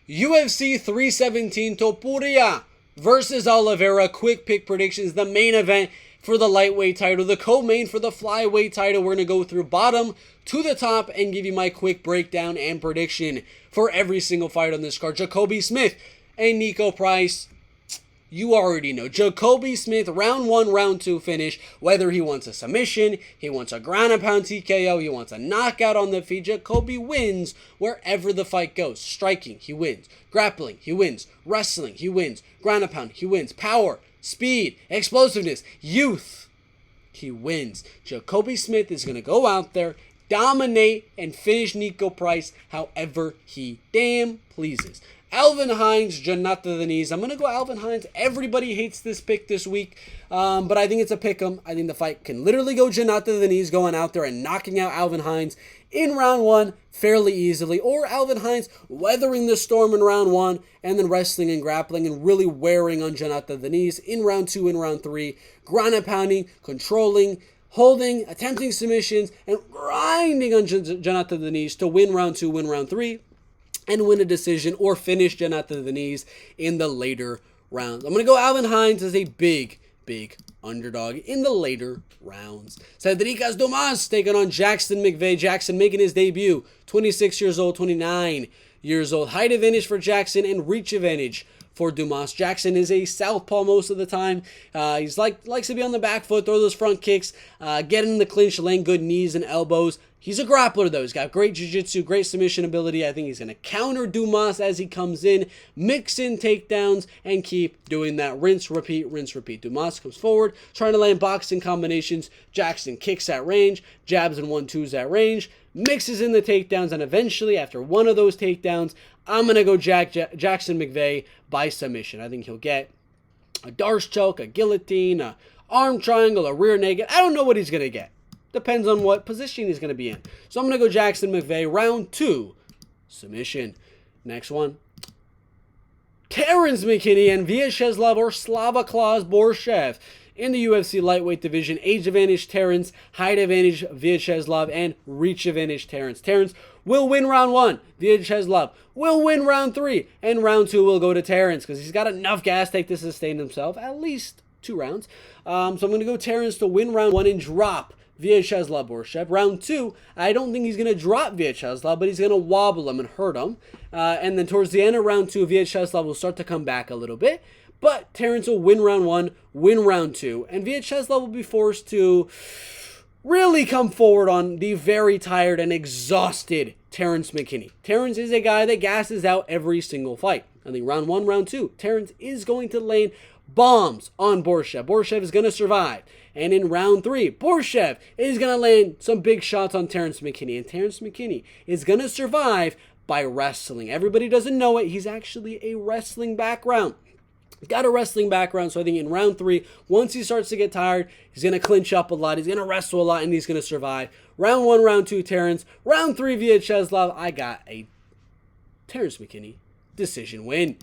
UFC 317 Topuria versus Oliveira. Quick pick predictions. The main event for the lightweight title. The co-main for the flyweight title. We're going to go through bottom to the top and give you my quick breakdown and prediction for every single fight on this card. Jacoby Smith and Nico Price. You already know. Jacoby Smith, round 1, round 2 finish. Whether he wants a submission, he wants a ground and pound TKO, he wants a knockout on the feet. Jacoby wins wherever the fight goes. Striking, he wins. Grappling, he wins. Wrestling, he wins. Ground and pound, he wins. Power, speed, explosiveness, youth, he wins. Jacoby Smith is going to go out there, dominate, and finish Nico Price however he damn pleases. Alvin Hines, Jonathan Denise. I'm going to go Alvin Hines. Everybody hates this pick this week, but I think it's a pick 'em. I think the fight can literally go Jonathan Denise going out there and knocking out Alvin Hines in round 1 fairly easily, or Alvin Hines weathering the storm in round 1 and then wrestling and grappling and really wearing on Jonathan Denise in round 2 and round 3, ground and pounding, controlling, holding, attempting submissions, and grinding on Jonathan Denise to win round 2, win round 3, and win a decision or finish Jonathan Denise in the later rounds. I'm going to go Alvin Hines as a big underdog in the later rounds. Cedricas Dumas taking on Jackson McVey. Jackson making his debut, 26 years old, 29 years old. Height advantage for Jackson and reach advantage for Dumas. Jackson is a southpaw most of the time. He's likes to be on the back foot, throw those front kicks, get in the clinch, laying good knees and elbows. He's a grappler though. He's got great jiu-jitsu, great submission ability. I think he's going to counter Dumas as he comes in, mix in takedowns, and keep doing that. Rinse, repeat, rinse, repeat. Dumas comes forward, trying to land boxing combinations. Jackson kicks at range, jabs and 1-2s at range, mixes in the takedowns, and eventually, after one of those takedowns, I'm going to go Jackson McVey by submission. I think he'll get a Darce choke, a guillotine, a arm triangle, a rear naked. I don't know what he's going to get. Depends on what position he's going to be in. So I'm going to go Jackson McVey, round 2, submission. Next one. Terrence McKinney and Vyacheslav or Slava Claus Borshchev in the UFC lightweight division. Age advantage Terrence, height advantage Vyacheslav, and reach advantage Terrence. Terrence will win round 1. Vyacheslav will win round 3. And round 2 will go to Terrence because he's got enough gas tank to sustain himself at least 2 rounds. So I'm going to go Terrence to win round 1 and drop Vyacheslav Borshchev. Round 2, I don't think he's going to drop Vyacheslav, but he's going to wobble him and hurt him. And then towards the end of round 2, Vyacheslav will start to come back a little bit. But Terrence will win round 1, win round 2. And Vyacheslav will be forced to really come forward on the very tired and exhausted Terrence McKinney. Terrence is a guy that gasses out every single fight. I think round 1, round 2, Terrence is going to lay bombs on Borshchev. Borshchev is going to survive. And in round 3, Borshchev is going to land some big shots on Terrence McKinney. And Terrence McKinney is going to survive by wrestling. Everybody doesn't know it. He's actually a wrestling background. He's got a wrestling background. So I think in round 3, once he starts to get tired, he's going to clinch up a lot. He's going to wrestle a lot, and he's going to survive. Round 1, round 2, Terrence. Round 3, Vyacheslav. I got a Terrence McKinney decision win.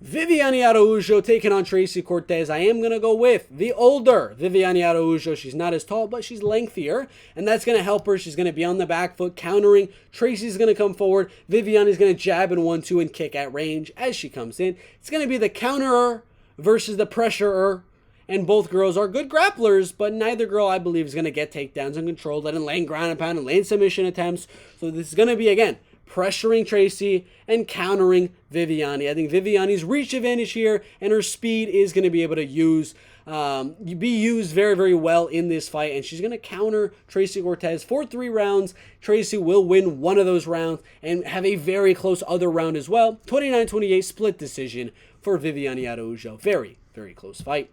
Viviane Araujo taking on Tracy Cortez. I am going to go with the older Viviane Araujo. She's not as tall, but she's lengthier, and that's going to help her. She's going to be on the back foot, countering. Tracy's going to come forward. Viviane's going to jab in 1-2 and kick at range as she comes in. It's going to be the counterer versus the pressurer, and both girls are good grapplers, but neither girl, I believe, is going to get takedowns and control that and land ground and pound and land submission attempts. So this is going to be, again, pressuring Tracy and countering Viviane. I think Viviane's reach advantage here and her speed is going to be able to be used very, very well in this fight. And she's going to counter Tracy Cortez for 3 rounds. Tracy will win one of those rounds and have a very close other round as well. 29-28 split decision for Viviane Araujo. Very, very close fight.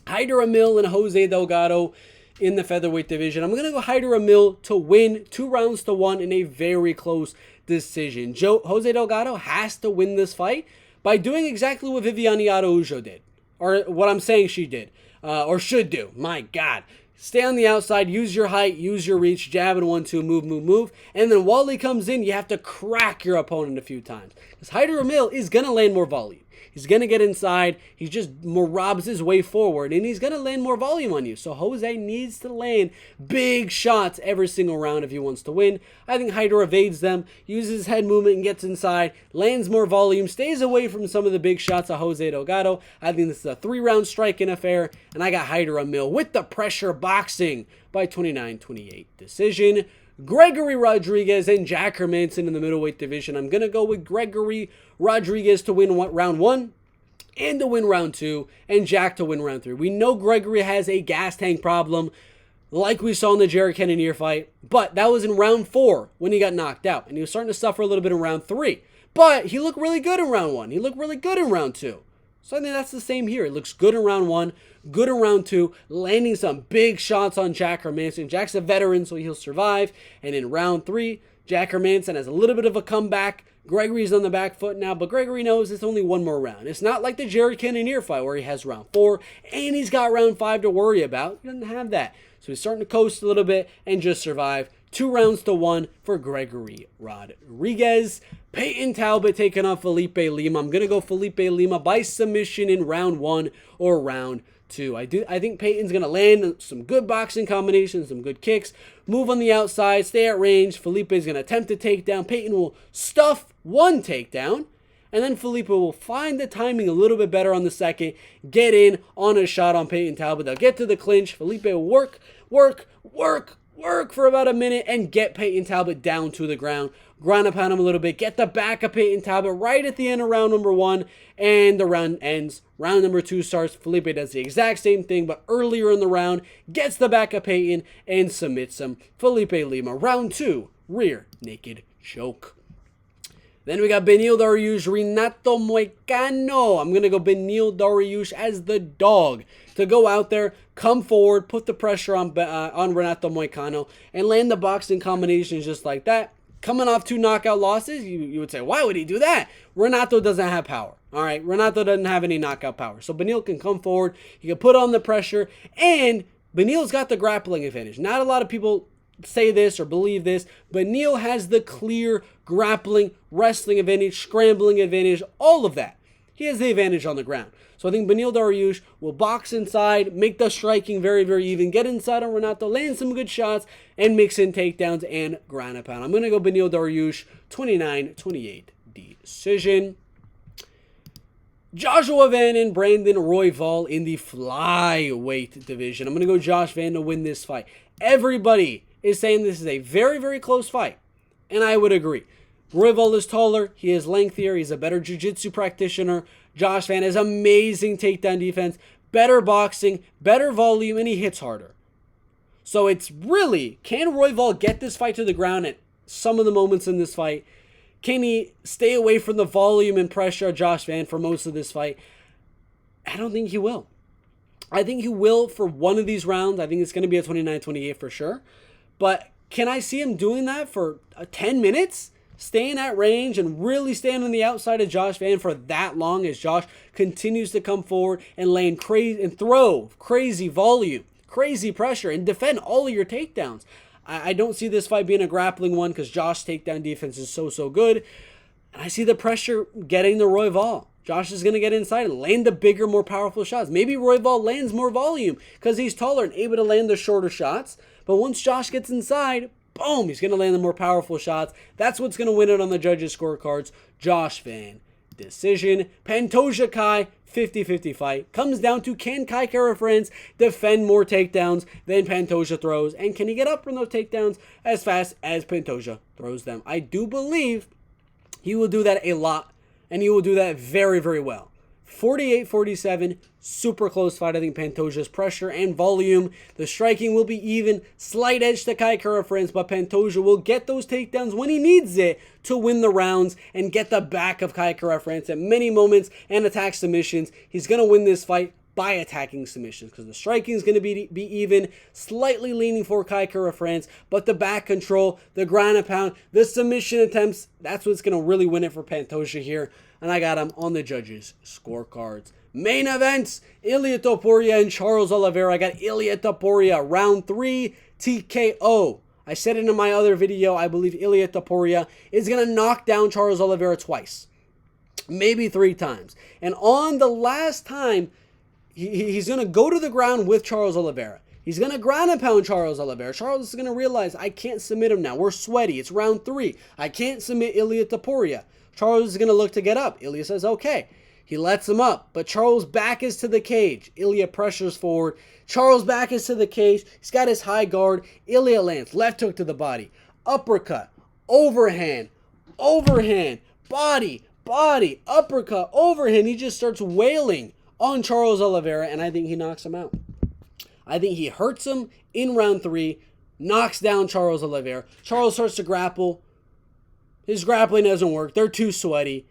Hyder Amil and Jose Delgado in the featherweight division. I'm going to go Hyder Amil to win 2-1 in a very close decision. Jose Delgado has to win this fight by doing exactly what Viviane Araujo did, or what I'm saying she did, or should do. My God. Stay on the outside, use your height, use your reach, jab and 1-2, move, move, move. And then while he comes in, you have to crack your opponent a few times. Because Haider Amil is going to land more volume. He's going to get inside. He just robs his way forward, and he's going to land more volume on you. So Jose needs to land big shots every single round if he wants to win. I think Haider evades them, uses his head movement and gets inside, lands more volume, stays away from some of the big shots of Jose Delgado. I think this is a 3-round striking affair, and I got Haider Amil with the pressure boxing by 29-28 decision. Gregory Rodriguez and Jack Hermansson in the middleweight division. I'm going to go with Gregory Rodriguez to win round 1 and to win round 2 and Jack to win round 3. We know Gregory has a gas tank problem like we saw in the Jared Cannonier fight, but that was in round 4 when he got knocked out, and he was starting to suffer a little bit in round 3. But he looked really good in round 1. He looked really good in round 2. So I think that's the same here. It looks good in round 1, good in round 2, landing some big shots on Jack Hermansson. Jack's a veteran, so he'll survive. And in round 3, Jack Hermansson has a little bit of a comeback. Gregory's on the back foot now, but Gregory knows it's only one more round. It's not like the Jared Cannonier fight where he has round 4 and he's got round 5 to worry about. He doesn't have that. So he's starting to coast a little bit and just survive. 2-1 for Gregory Rodriguez. Peyton Talbot taking on Felipe Lima. I'm going to go Felipe Lima by submission in round 1 or round 2. I think Peyton's going to land some good boxing combinations, some good kicks, move on the outside, stay at range. Felipe is going to attempt a takedown. Peyton will stuff one takedown, and then Felipe will find the timing a little bit better on the second, get in on a shot on Peyton Talbot. They'll get to the clinch. Felipe will work for about a minute and get Peyton Talbot down to the ground. Ground up on him a little bit. Get the back of Peyton Talbot right at the end of round number 1. And the round ends. Round number 2 starts. Felipe does the exact same thing, but earlier in the round. Gets the back of Peyton and submits him. Felipe Lima. Round 2. Rear naked choke. Then we got Beneil Dariush, Renato Moicano. I'm going to go Beneil Dariush as the dog to go out there, come forward, put the pressure on Renato Moicano, and land the boxing combinations just like that. Coming off 2 knockout losses, you would say, why would he do that? Renato doesn't have power. All right, Renato doesn't have any knockout power. So Beneil can come forward, he can put on the pressure, and Beneil's got the grappling advantage. Not a lot of people say this or believe this, but Beneil has the clear grappling, wrestling advantage, scrambling advantage, all of that. He has the advantage on the ground. So I think Beneil Dariush will box inside, make the striking very, very even, get inside on Renato, land some good shots, and mix in takedowns and ground and pound. I'm going to go Beneil Dariush, 29-28 decision. Joshua Van and Brandon Royval in the flyweight division. I'm going to go Josh Van to win this fight. Everybody is saying this is a very, very close fight, and I would agree. Royval is taller, he is lengthier, he's a better jiu-jitsu practitioner. Josh Van has amazing takedown defense, better boxing, better volume, and he hits harder. So it's really, can Royval get this fight to the ground at some of the moments in this fight? Can he stay away from the volume and pressure of Josh Van for most of this fight? I don't think he will. I think he will for one of these rounds. I think it's going to be a 29-28 for sure. But can I see him doing that for 10 minutes? Staying at range and really staying on the outside of Josh Van for that long as Josh continues to come forward and land crazy and throw crazy volume, crazy pressure, and defend all of your takedowns. I don't see this fight being a grappling one because Josh's takedown defense is so good. And I see the pressure getting to Royval. Josh is going to get inside and land the bigger, more powerful shots. Maybe Royval lands more volume because he's taller and able to land the shorter shots. But once Josh gets inside, boom, he's going to land the more powerful shots. That's what's going to win it on the judges' scorecards. Josh Van decision. Pantoja Kai, 50-50 fight. Comes down to, can Kai Kara-France defend more takedowns than Pantoja throws? And can he get up from those takedowns as fast as Pantoja throws them? I do believe he will do that a lot. And he will do that very, very well. 48-47, super close fight. I think Pantoja's pressure and volume. The striking will be even. Slight edge to Kai Kara-France, but Pantoja will get those takedowns when he needs it to win the rounds and get the back of Kai Kara-France at many moments and attack submissions. He's going to win this fight by attacking submissions because the striking is going to be even, slightly leaning for Kai Kara-France, but the back control, the ground and pound, the submission attempts, that's what's going to really win it for Pantoja here. And I got him on the judges' scorecards. Main events, Ilia Topuria and Charles Oliveira. I got Ilia Topuria, round 3, TKO. I said it in my other video, I believe Ilia Topuria is going to knock down Charles Oliveira twice. Maybe 3 times. And on the last time, he's going to go to the ground with Charles Oliveira. He's going to ground and pound Charles Oliveira. Charles is going to realize, I can't submit him now. We're sweaty. It's round 3. I can't submit Ilia Topuria. Charles is going to look to get up. Ilia says, okay. He lets him up, but Charles' back is to the cage. Ilia pressures forward. Charles' back is to the cage. He's got his high guard. Ilia lands. Left hook to the body. Uppercut. Overhand. Overhand. Body. Body, uppercut, overhand. He just starts wailing on Charles Oliveira, and I think he knocks him out. I think he hurts him in round 3, knocks down Charles Oliveira. Charles starts to grapple. His grappling doesn't work. They're too sweaty.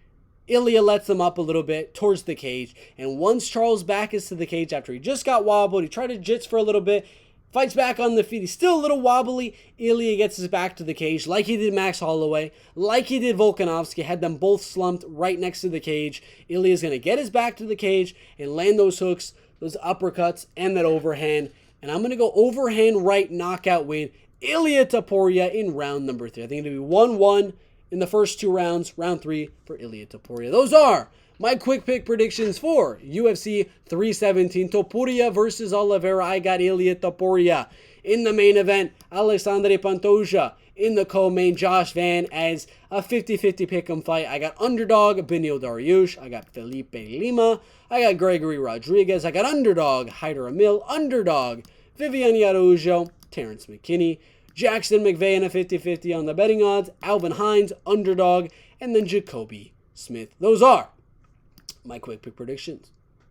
Ilia lets them up a little bit towards the cage, and once Charles' back is to the cage after he just got wobbled, he tried to jits for a little bit, fights back on the feet. He's still a little wobbly. Ilia gets his back to the cage like he did Max Holloway, like he did Volkanovski, had them both slumped right next to the cage. Ilia's going to get his back to the cage and land those hooks, those uppercuts, and that overhand. And I'm going to go overhand right knockout win. Ilia Topuria in round number 3. I think it'll be 1-1 in the first 2 rounds. Round 3 for Ilia Topuria. Those are my quick pick predictions for UFC 317. Topuria versus Oliveira. I got Ilia Topuria. In the main event, Alexandre Pantoja. In the co-main, Josh Van as a 50-50 pick'em fight. I got underdog, Beneil Dariush. I got Felipe Lima. I got Gregory Rodriguez. I got underdog, Hyder Amil. Underdog, Viviane Araujo. Terrence McKinney. Jackson McVey in a 50-50 on the betting odds. Alvin Hines, underdog. And then Jacoby Smith. Those are my quick pick predictions.